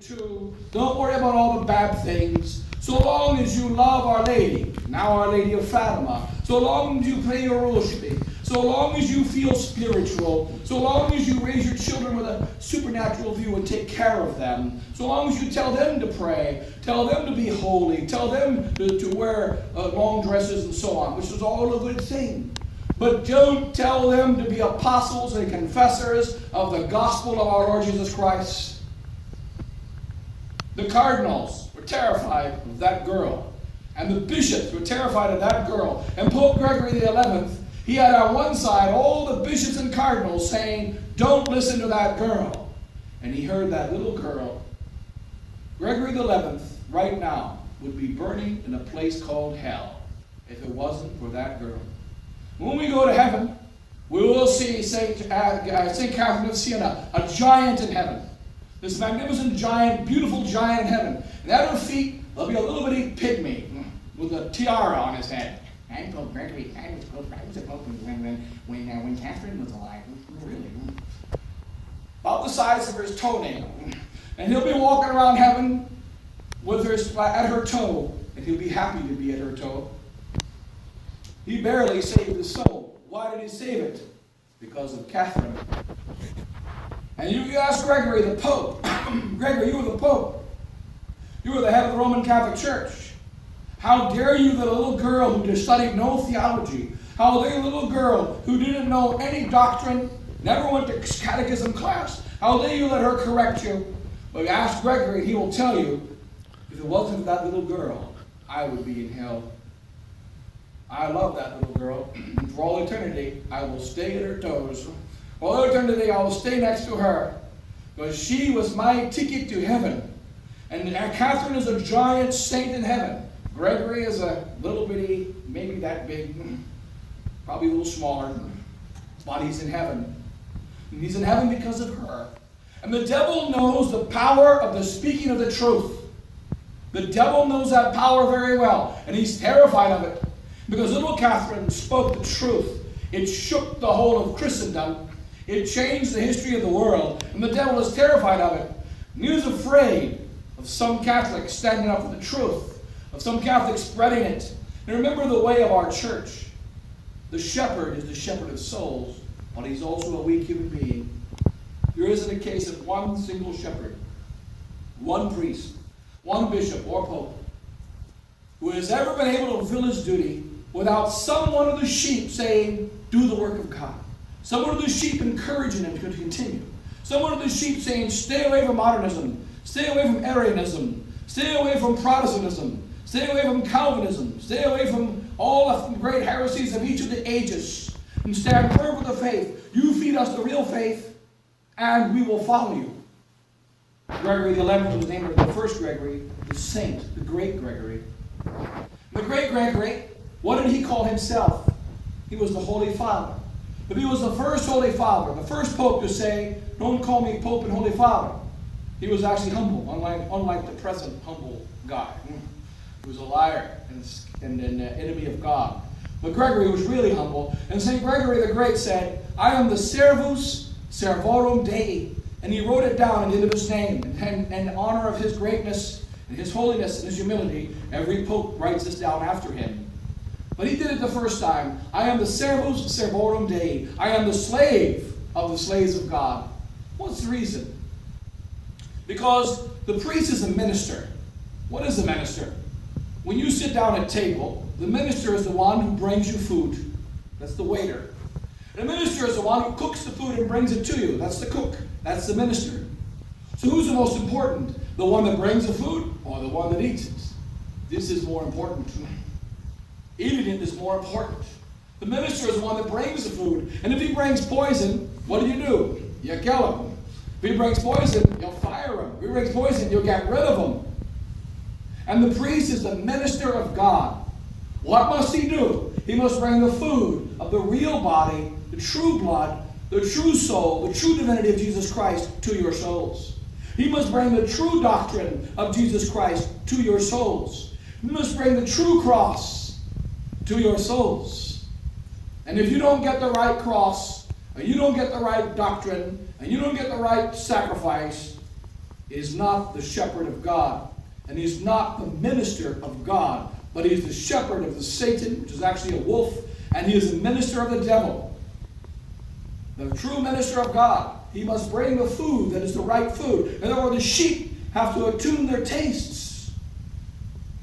too. Don't worry about all the bad things. So long as you love Our Lady, now Our Lady of Fatima, so long as you pray your rosary, so long as you feel spiritual, so long as you raise your children with a supernatural view and take care of them, so long as you tell them to pray, tell them to be holy, tell them to wear long dresses and so on, which is all a good thing. But don't tell them to be apostles and confessors of the gospel of our Lord Jesus Christ. The cardinals were terrified of that girl. And the bishops were terrified of that girl. And Pope Gregory XI, he had on one side all the bishops and cardinals saying, don't listen to that girl. And he heard that little girl. Gregory XI, right now, would be burning in a place called hell if it wasn't for that girl. When we go to heaven, we will see St. Catherine of Sienna, a giant in heaven. This magnificent giant, beautiful giant in heaven. And at her feet, there'll be a little bitty pygmy with a tiara on his head. I'm Pope Gregory. I was a pope when Catherine was alive. Really? About the size of his toenail. And he'll be walking around heaven with her at her toe. And he'll be happy to be at her toe. He barely saved his soul. Why did he save it? Because of Catherine. And you ask Gregory, the Pope. Gregory, you were the Pope. You were the head of the Roman Catholic Church. How dare you that a little girl who studied no theology, how dare a little girl who didn't know any doctrine, never went to catechism class, how dare you let her correct you? But ask Gregory, he will tell you, if it wasn't for that little girl, I would be in hell. I love that little girl. And for all eternity, I will stay at her toes. For all eternity, I will stay next to her. Because she was my ticket to heaven. And Catherine is a giant saint in heaven. Gregory is a little bitty, maybe that big, probably a little smaller, but he's in heaven. And he's in heaven because of her. And the devil knows the power of the speaking of the truth. The devil knows that power very well, and he's terrified of it. Because little Catherine spoke the truth. It shook the whole of Christendom. It changed the history of the world, and the devil is terrified of it. And he was afraid of some Catholics standing up for the truth, of some Catholics spreading it. And remember the way of our church. The shepherd is the shepherd of souls, but he's also a weak human being. There isn't a case of one single shepherd, one priest, one bishop or pope, who has ever been able to fulfill his duty without some one of the sheep saying, do the work of God. Some one of the sheep encouraging him to continue. Some one of the sheep saying, stay away from modernism, stay away from Arianism, stay away from Protestantism, stay away from Calvinism, stay away from all the great heresies of each of the ages, and stand firm with the faith. You feed us the real faith, and we will follow you. Gregory XI was named the first Gregory, the saint, the great Gregory. The great Gregory, what did he call himself? He was the Holy Father. But he was the first Holy Father, the first Pope to say, don't call me Pope and Holy Father. He was actually humble, unlike the present humble guy. He was a liar and an enemy of God. But Gregory was really humble. And St. Gregory the Great said, I am the Servus Servorum Dei. And he wrote it down at the end of his name. And in honor of his greatness and his holiness and his humility, every Pope writes this down after him. But he did it the first time. I am the Servus Servorum Dei. I am the slave of the slaves of God. What's the reason? Because the priest is a minister. What is a minister? When you sit down at table, the minister is the one who brings you food. That's the waiter. And the minister is the one who cooks the food and brings it to you. That's the cook. That's the minister. So who's the most important? The one that brings the food or the one that eats it? This is more important. Eating it is more important. The minister is the one that brings the food. And if he brings poison, what do? You kill him. If he brings poison, you'll fire him. If he brings poison, you'll get rid of him. And the priest is the minister of God. What must he do? He must bring the food of the real body, the true blood, the true soul, the true divinity of Jesus Christ to your souls. He must bring the true doctrine of Jesus Christ to your souls. He must bring the true cross to your souls. And if you don't get the right cross, and you don't get the right doctrine, and you don't get the right sacrifice, is not the shepherd of God, and he's not the minister of God, but he's the shepherd of the Satan, which is actually a wolf, and he is the minister of the devil. The true minister of God, he must bring the food that is the right food. In other words, the sheep have to attune their tastes.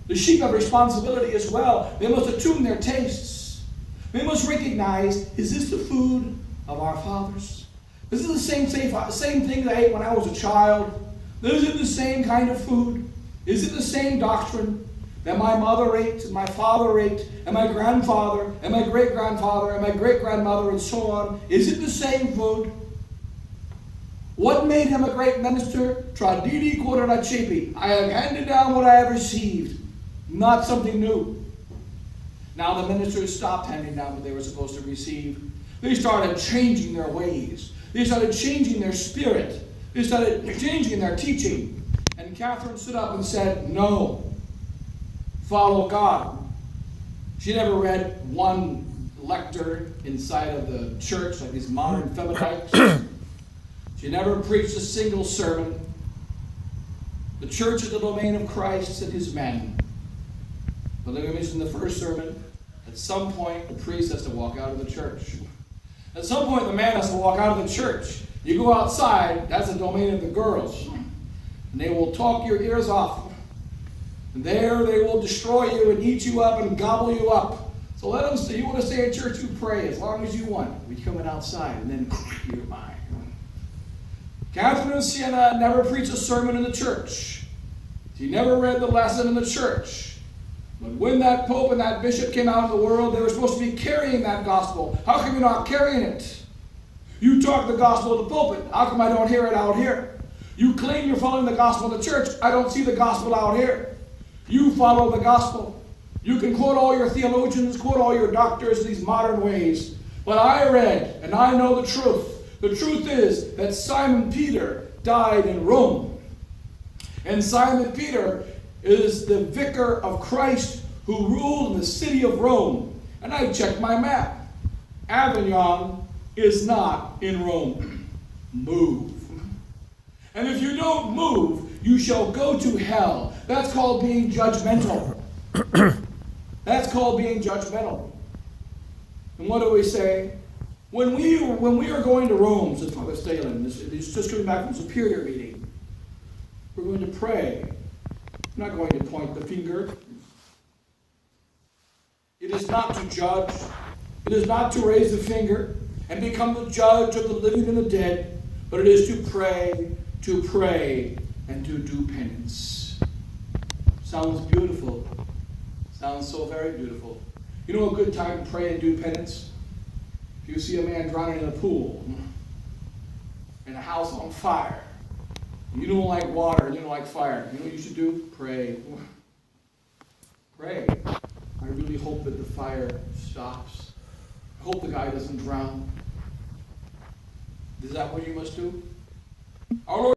The sheep have responsibility as well. They must attune their tastes. They must recognize, is this the food of our fathers? This is the same thing that I ate when I was a child. Is it the same kind of food? Is it the same doctrine that my mother ate, and my father ate, and my grandfather, and my great-grandfather, and my great-grandmother, and so on? Is it the same food? What made him a great minister? Tradidi quotacipi. I have handed down what I have received, not something new. Now the ministers stopped handing down what they were supposed to receive. They started changing their ways. They started changing their spirit. They started changing their teaching. And Catherine stood up and said, no, follow God. She never read one lectern inside of the church like these modern feminists. She never preached a single sermon. The church is the domain of Christ and his men. But like I mentioned in the first sermon, at some point the priest has to walk out of the church. At some point the man has to walk out of the church. You go outside, that's the domain of the girls. And they will talk your ears off. And there they will destroy you and eat you up and gobble you up. So let them stay. You want to stay in church, you pray as long as you want. We're coming outside and then you're mine. Catherine and Sienna never preached a sermon in the church. She never read the lesson in the church. But when that pope and that bishop came out in the world, they were supposed to be carrying that gospel. How come you're not carrying it? You talk the gospel of the pulpit. How come I don't hear it out here? You claim you're following the gospel of the church. I don't see the gospel out here. You follow the gospel. You can quote all your theologians, quote all your doctors in these modern ways. But I read, and I know the truth. The truth is that Simon Peter died in Rome. And Simon Peter is the vicar of Christ who ruled in the city of Rome. And I checked my map. Avignon is not in Rome. Move. And if you don't move, you shall go to hell. That's called being judgmental. That's called being judgmental. And what do we say? When we are going to Rome, says Father Stalin, he's just coming back from Superior meeting, we're going to pray. We're not going to point the finger. It is not to judge. It is not to raise the finger and become the judge of the living and the dead, but it is to pray, and to do penance. Sounds beautiful. Sounds so very beautiful. You know a good time to pray and do penance? If you see a man drowning in a pool, in a house on fire, and you don't like water and you don't like fire, you know what you should do? Pray. Pray. I really hope that the fire stops. I hope the guy doesn't drown. Is that what you must do? Our Lord